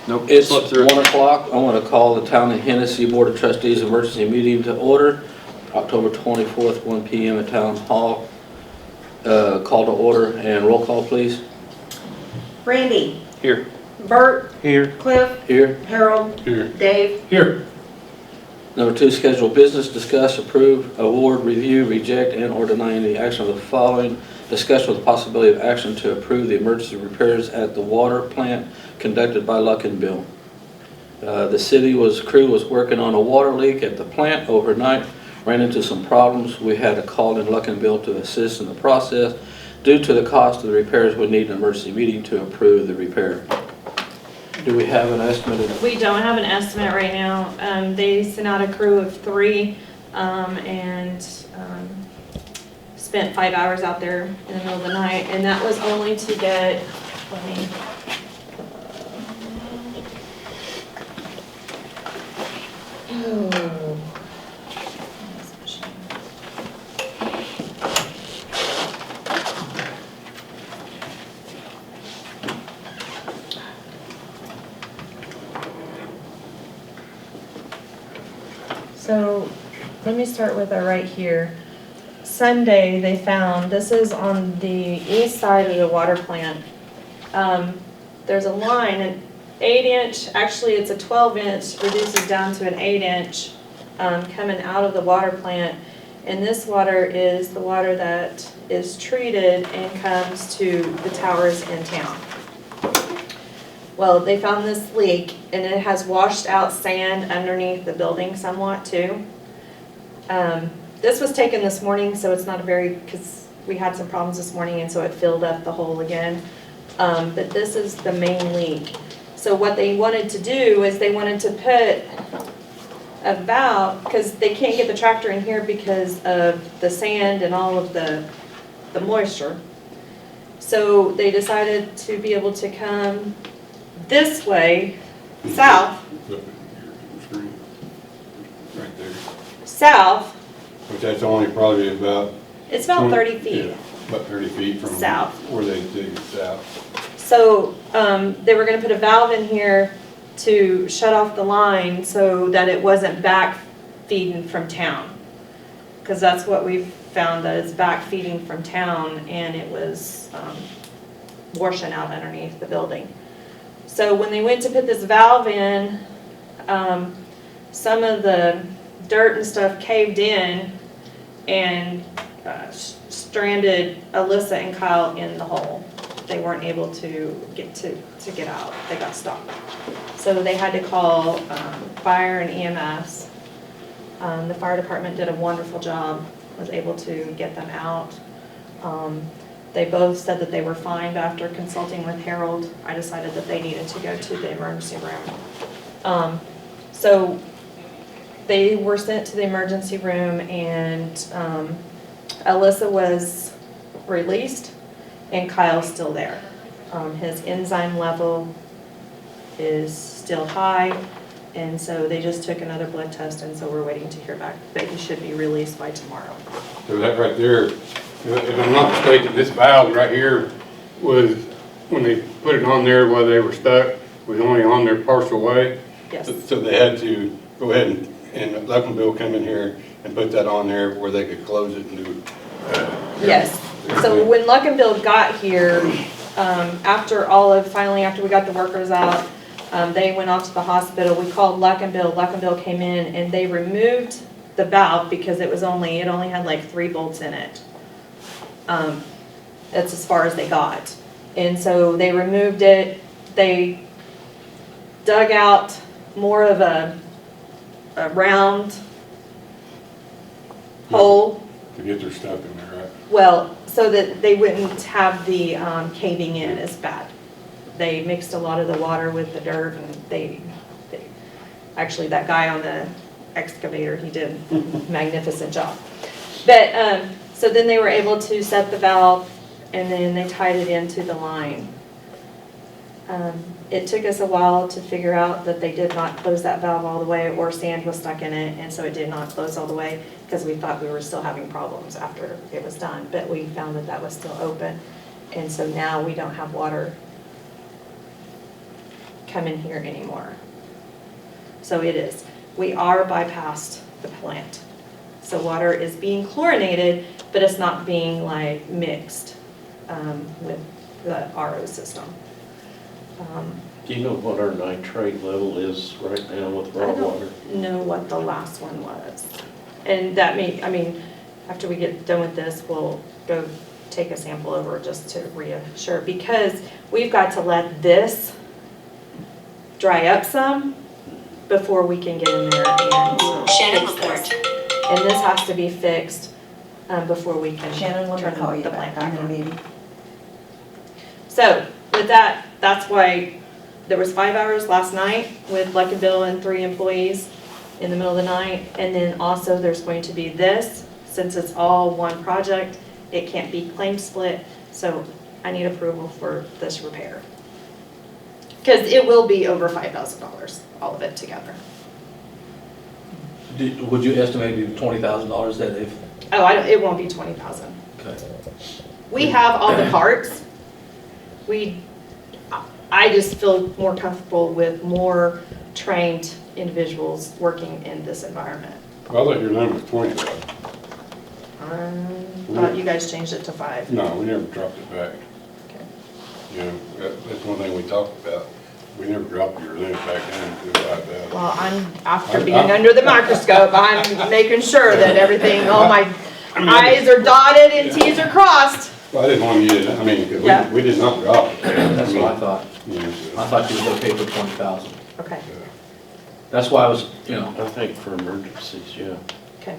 Nope. It's Slept through it. 1 o'clock. I want to call the Town of Hennessey Board of Trustees emergency meeting to order, October 24th, 1 p.m. at Town Hall. Call to order and roll call, please. Randy. Here. Bert. Here. Cliff. Here. Harold. Here. Dave. Here. Number 2, scheduled business, discuss, approve, award, review, reject, and/or deny any action of the following. Discussion with the possibility of action to approve the emergency repairs at the water plant conducted by Luck and Bill. The crew was working on a water leak at the plant overnight, ran into some problems. We had to call in Luck and Bill to assist in the process. Due to the cost of the repairs, we need an emergency meeting to approve the repair. Do we have an estimate of? We don't have an estimate right now. They sent out a crew of 3 and spent 5 hours out there in the middle of the night, and that was only to get, So let me start with right here. Sunday, they found, this is on the east side of the water plant. There's a line, an 8-inch, actually it's a 12-inch, reduces down to an 8-inch coming out of the water plant. And this water is the water that is treated and comes to the towers in town. Well, they found this leak and it has washed out sand underneath the building somewhat too. This was taken this morning, so it's not a because we had some problems this morning and so it filled up the hole again. But this is the main leak. So what they wanted to do is they wanted to put a valve, because they can't get the tractor in here because of the sand and all of the moisture. So they decided to be able to come this way, south, Right there, south. which that's only probably about. It's about 30 feet. Yeah, about 30 feet from. South. Where they dig it south. So they were going to put a valve in here to shut off the line so that it wasn't back feeding from town. Because that's what we've found, that it's back feeding from town and it was washing out underneath the building. So when they went to put this valve in, some of the dirt and stuff caved in and stranded Alyssa and Kyle in the hole. They weren't able to get out. They got stuck. So they had to call fire and EMS. The fire department did a wonderful job, was able to get them out. They both said that they were fine, but after consulting with Harold, I decided that they needed to go to the emergency room. So they were sent to the emergency room and Alyssa was released and Kyle's still there. His enzyme level is still high, and so they just took another blood test, and so we're waiting to hear back, but he should be released by tomorrow. So that right there, if I'm not mistaken, this valve right here was, when they put it on there while they were stuck, was only on their partial way. Yes. So they had to go ahead and let Bill come in here and put that on there where they could close it and do. Yes. So when Luck and Bill got here, finally after we got the workers out, they went off to the hospital. We called Luck and Bill. Luck and Bill came in and they removed the valve because it only had like 3 bolts in it. That's as far as they got. And so they removed it. They dug out more of a round hole. To get their stuff in there, right? Well, so that they wouldn't have the caving in as bad. They mixed a lot of the water with the dirt, and actually that guy on the excavator, he did a magnificent job. But so then they were able to set the valve, and then they tied it into the line. It took us a while to figure out that they did not close that valve all the way, or sand was stuck in it, and so it did not close all the way, because we thought we were still having problems after it was done, but we found that that was still open, and so now we don't have water come in here anymore. So it is. We are bypassed the plant. So water is being chlorinated, but it's not being like mixed with the RO system. Do you know what our nitrate level is right now with raw water? I don't know what the last one was. And that may, I mean, after we get done with this, we'll go take a sample over just to reassure, because we've got to let this dry up some before we can get in there and Shannon fix report. this. And this has to be fixed before we can Shannon, let me turn call you the back. plant I'm back in a on. meeting. So with that, that's why there was 5 hours last night with Lucky Bill and 3 employees in the middle of the night. And then also there's going to be this, since it's all one project, it can't be claim split. So I need approval for this repair. Because it will be over $5,000, all of it together. Would you estimate maybe $20,000 that they've, Oh, it won't be 20,000. okay. We have all the parts. I just feel more comfortable with more trained individuals working in this environment. I thought your number was 20. Thought you guys changed it to 5. No, we never dropped it back. Okay. You know, that's one thing we talked about. We never dropped your limit back down to 5,000. Well, after being under the microscope, I'm making sure that everything, all my I's are dotted and T's are crossed. Well, I didn't want you to, I mean, 'cause Yeah. we did not drop it. That's what I thought. You know, so, I thought you was okay for 20,000. Okay, That's why I was, you know, I think for emergencies, yeah. okay.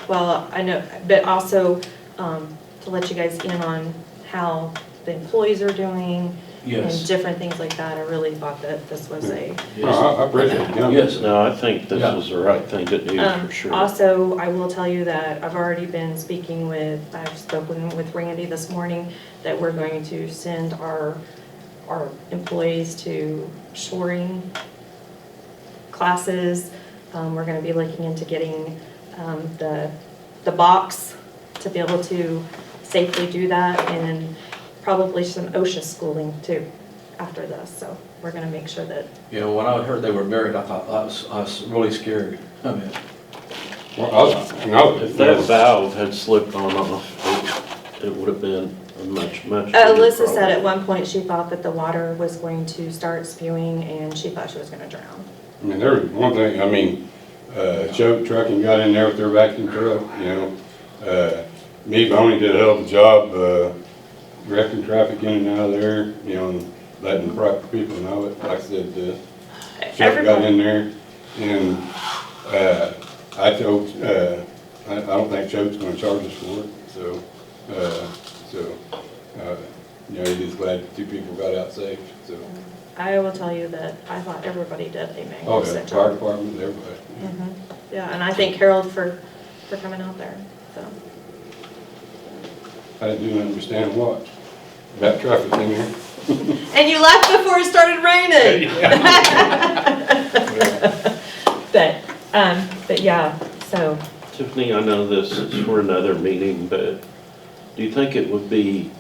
Well, I know, but also to let you guys in on how the employees are doing and yes. different things like that. I really thought that this was a no, I appreciate it. Yeah. Yes. No, I think this Yeah. was the right thing to do for sure. Also, I will tell you that I've already been speaking with, I've spoken with Randy this morning, that we're going to send our employees to shoring classes. We're gonna be looking into getting the box to be able to safely do that, and probably some OSHA schooling too after this. So we're gonna make sure that, You know, when I heard they were married, I thought, I was really scared. I mean, Well, If that valve had slipped on off, it would have been a much bigger Alyssa said at problem. one point she thought that the water was going to start spewing and she thought she was gonna drown. I mean, there was one thing, I mean, Choke Trucking got in there with their vacuum truck, you know. Me, Boney did a hell of a job, directing traffic in and out of there, you know, and letting proper people know it. Like I said, Choke got in there, and, I told, I don't think Choke's gonna charge us for it, so, you know, he just glad 2 people got out safe, so. I will tell you that I thought everybody did a Oh, yeah, magnificent fire job. department, everybody. Mhm. Yeah, and I thank Harold for coming out there, so. I didn't understand what, about traffic in there. And you left before it started raining. But yeah, so, Tiffany, I know this is for another meeting, but do you think it would behoove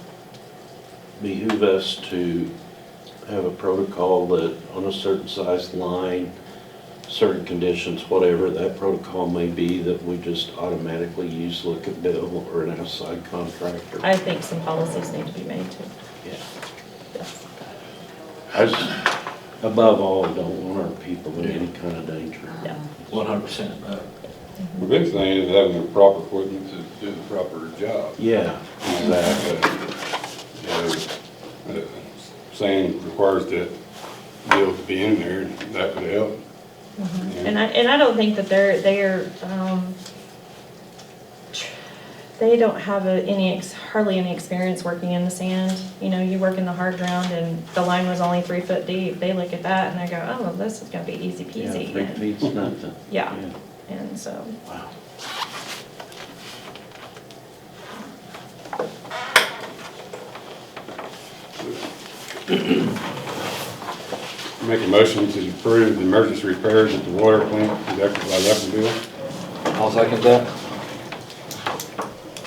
us to have a protocol that on a certain size line, certain conditions, whatever that protocol may be, that we just automatically use Look at Bill or an outside contractor? I think some policies need to be made too. Yeah. Yes. I just, above all, don't want our people in any kind of danger. Yeah. 100%. The big thing is having the proper equipment to do the proper job. Yeah, exactly. You know, saying requires that Bill to be in there, that could help. And I don't think that they don't have hardly any experience working in the sand. You know, you work in the hard ground and the line was only 3 foot deep. They look at that and they go, oh, well, this is gonna be easy Yeah, peasy. 3 And- feet's nothing. Yeah, and so, Wow. Make a motion to approve the emergency repairs at the water plant conducted by Lucky Bill. I'll second that.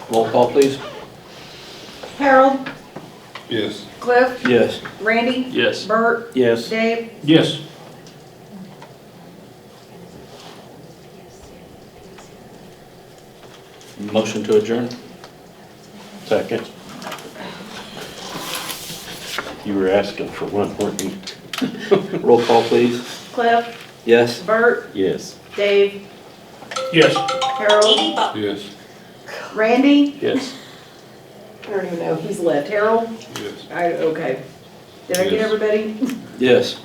Roll call, please. Harold, Yes. Cliff, Yes. Randy, Yes. Bert, Yes. Dave. Yes. Motion to adjourn? Second. You were asking for one, weren't you? Roll call, please. Cliff, Yes? Bert, Yes. Dave, Yes. Harold, Yes. Randy. Yes. I don't even know, he's left. Harold? Yes. Okay. Did I get Yes. everybody? Yes.